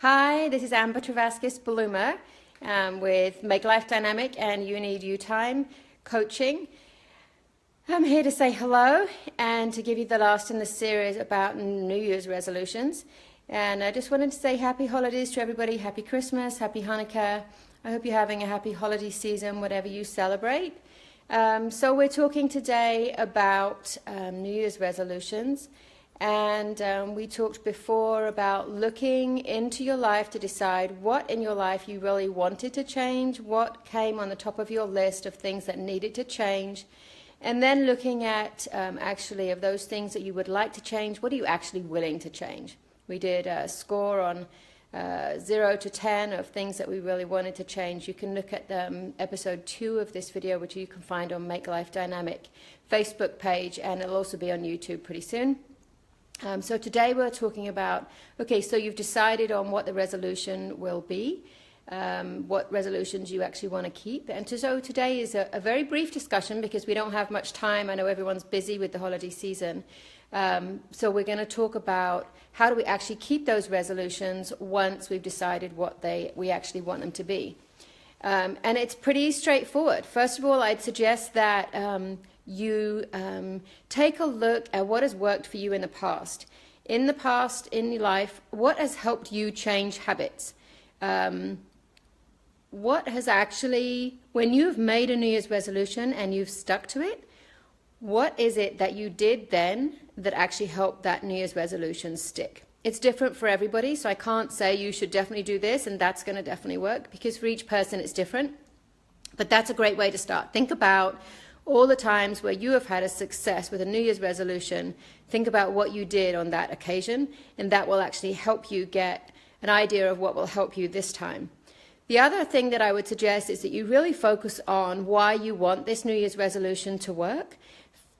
Hi, this is Amber Travaskis Bloomer with Make Life Dynamic and You Need You Time Coaching. I'm here to say hello and to give you the last in the series about New Year's resolutions. And I just wanted to say happy holidays to everybody. Happy Christmas, happy Hanukkah. I hope you're having a happy holiday season, whatever you celebrate. So we're talking today about New Year's resolutions. And we talked before about looking into your life to decide what in your life you really wanted to change, what came on the top of your list of things that needed to change, and then looking at actually of those things that you would like to change, what are you actually willing to change? We did a score on 0 to 10 of things that we really wanted to change. You can look at episode 2 of this video, which you can find on Make Life Dynamic Facebook page, and it'll also be on YouTube pretty soon. So today we're talking about, okay, so you've decided on what the resolution will be, what resolutions you actually want to keep. And so today is a very brief discussion because we don't have much time. I know everyone's busy with the holiday season. So we're going to talk about how do we actually keep those resolutions once we've decided what we actually want them to be. And it's pretty straightforward. First of all, I'd suggest that you take a look at what has worked for you in the past. In the past, in your life, what has helped you change habits? What has actually, when you've made a New Year's resolution and you've stuck to it, what is it that you did then that actually helped that New Year's resolution stick? It's different for everybody, so I can't say you should definitely do this and that's going to definitely work, because for each person it's different. But that's a great way to start. Think about all the times where you have had a success with a New Year's resolution. Think about what you did on that occasion, and that will actually help you get an idea of what will help you this time. The other thing that I would suggest is that you really focus on why you want this New Year's resolution to work.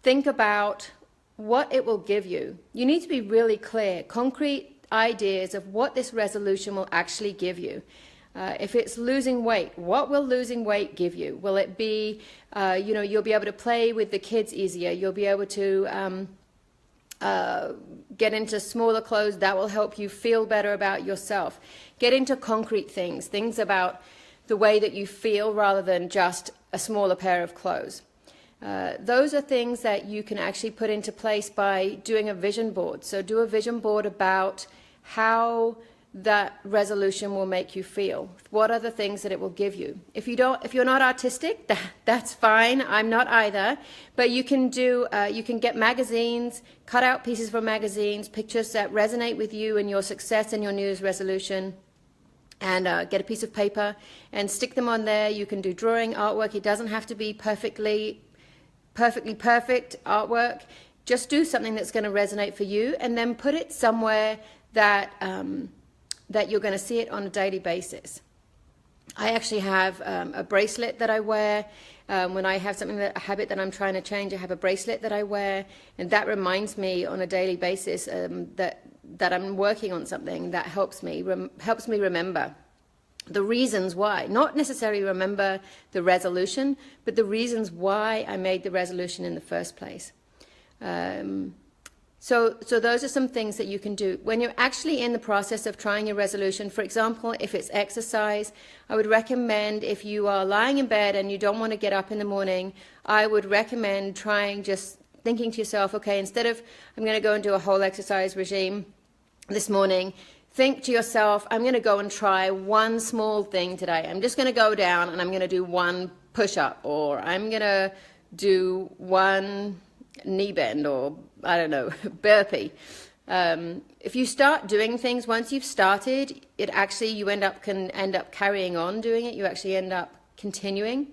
Think about what it will give you. You need to be really clear, concrete ideas of what this resolution will actually give you. If it's losing weight, what will losing weight give you? Will it be, you'll be able to play with the kids easier. You'll be able to get into smaller clothes. That will help you feel better about yourself. Get into concrete things about the way that you feel rather than just a smaller pair of clothes. Those are things that you can actually put into place by doing a vision board. So do a vision board about how that resolution will make you feel. What are the things that it will give you? If you're not artistic, that's fine. I'm not either. But you can get magazines, cut out pieces from magazines, pictures that resonate with you and your success and your New Year's resolution, and get a piece of paper and stick them on there. You can do drawing, artwork. It doesn't have to be perfectly perfect artwork. Just do something that's going to resonate for you, and then put it somewhere that you're going to see it on a daily basis. I actually have a bracelet that I wear. When I have a habit that I'm trying to change, I have a bracelet that I wear, and that reminds me on a daily basis that I'm working on something that helps me remember the reasons why. Not necessarily remember the resolution, but the reasons why I made the resolution in the first place. So those are some things that you can do. When you're actually in the process of trying your resolution, for example, if it's exercise, I would recommend, if you are lying in bed and you don't want to get up in the morning, I would recommend just thinking to yourself, okay, instead of I'm going to go and do a whole exercise regime this morning, think to yourself, I'm going to go and try one small thing today. I'm just going to go down and I'm going to do one push-up, or I'm going to do one knee bend, or I don't know, burpee. If you start doing things, once you've started, you can end up carrying on doing it. You actually end up continuing.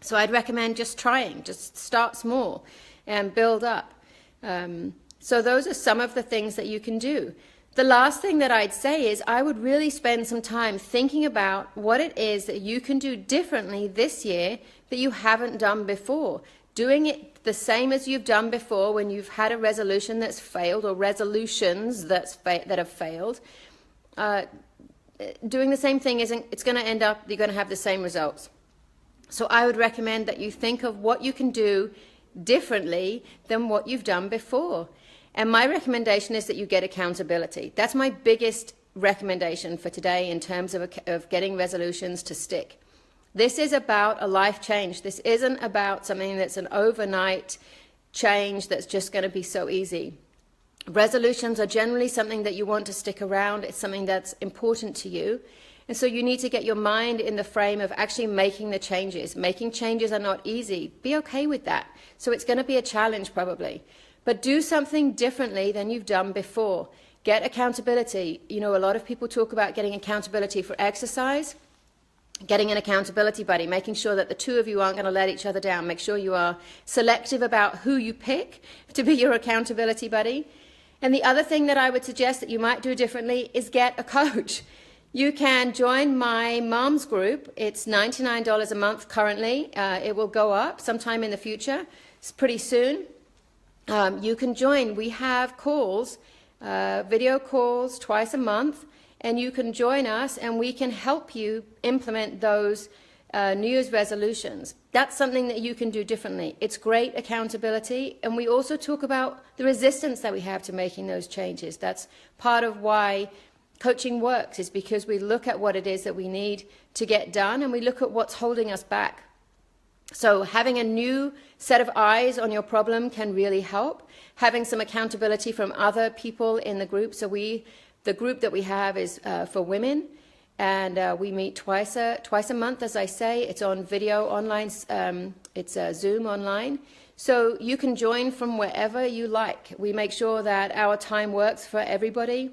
So I'd recommend just trying, just start small and build up. So those are some of the things that you can do. The last thing that I'd say is I would really spend some time thinking about what it is that you can do differently this year that you haven't done before. Doing it the same as you've done before when you've had a resolution that's failed, or resolutions that have failed. Doing the same thing it's going to end up, you're going to have the same results. So I would recommend that you think of what you can do differently than what you've done before. And my recommendation is that you get accountability. That's my biggest recommendation for today in terms of getting resolutions to stick. This is about a life change. This isn't about something that's an overnight change that's just going to be so easy. Resolutions are generally something that you want to stick around. It's something that's important to you. And so you need to get your mind in the frame of actually making the changes. Making changes are not easy. Be okay with that. So it's going to be a challenge probably. But do something differently than you've done before. Get accountability. You know, a lot of people talk about getting accountability for exercise. Getting an accountability buddy, making sure that the two of you aren't going to let each other down. Make sure you are selective about who you pick to be your accountability buddy. And the other thing that I would suggest that you might do differently is get a coach. You can join my mom's group. It's $99 a month currently. It will go up sometime in the future. It's pretty soon. You can join. We have calls, video calls twice a month. And you can join us and we can help you implement those New Year's resolutions. That's something that you can do differently. It's great accountability. And we also talk about the resistance that we have to making those changes. That's part of why coaching works, is because we look at what it is that we need to get done and we look at what's holding us back. So having a new set of eyes on your problem can really help. Having some accountability from other people in the group. So the group that we have is for women, and we meet twice a month, as I say. It's on video online. It's Zoom online. So you can join from wherever you like. We make sure that our time works for everybody.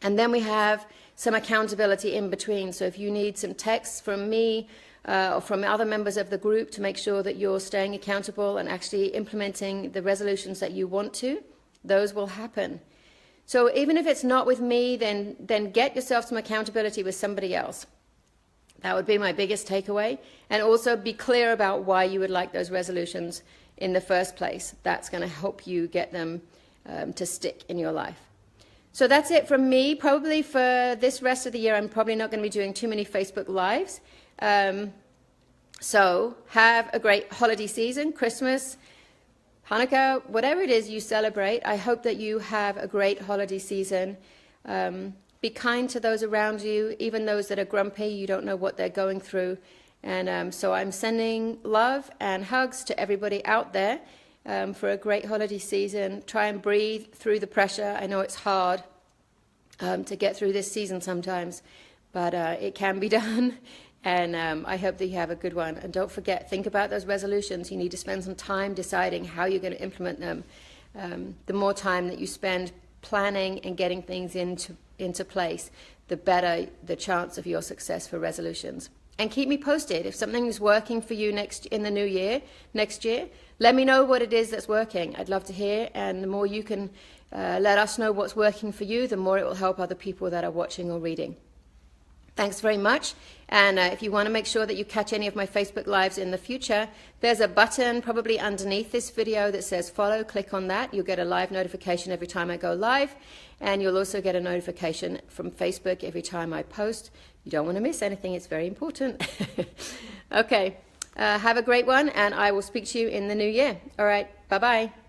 And then we have some accountability in between. So if you need some texts from me or from other members of the group to make sure that you're staying accountable and actually implementing the resolutions that you want to, those will happen. So even if it's not with me, then get yourself some accountability with somebody else. That would be my biggest takeaway. And also be clear about why you would like those resolutions in the first place. That's going to help you get them to stick in your life. So that's it from me. Probably for this rest of the year, I'm probably not going to be doing too many Facebook Lives. So have a great holiday season, Christmas, Hanukkah, whatever it is you celebrate. I hope that you have a great holiday season. Be kind to those around you, even those that are grumpy. You don't know what they're going through. And so I'm sending love and hugs to everybody out there for a great holiday season. Try and breathe through the pressure. I know it's hard to get through this season sometimes, but it can be done. And I hope that you have a good one. And don't forget, think about those resolutions. You need to spend some time deciding how you're going to implement them. The more time that you spend planning and getting things into place, the better the chance of your success for resolutions. And keep me posted. If something is working for you next year, let me know what it is that's working. I'd love to hear. And the more you can let us know what's working for you, the more it will help other people that are watching or reading. Thanks very much. And if you want to make sure that you catch any of my Facebook Lives in the future, there's a button probably underneath this video that says follow. Click on that. You'll get a live notification every time I go live. And you'll also get a notification from Facebook every time I post. You don't want to miss anything. It's very important. Okay. Have a great one, and I will speak to you in the new year. All right. Bye-bye.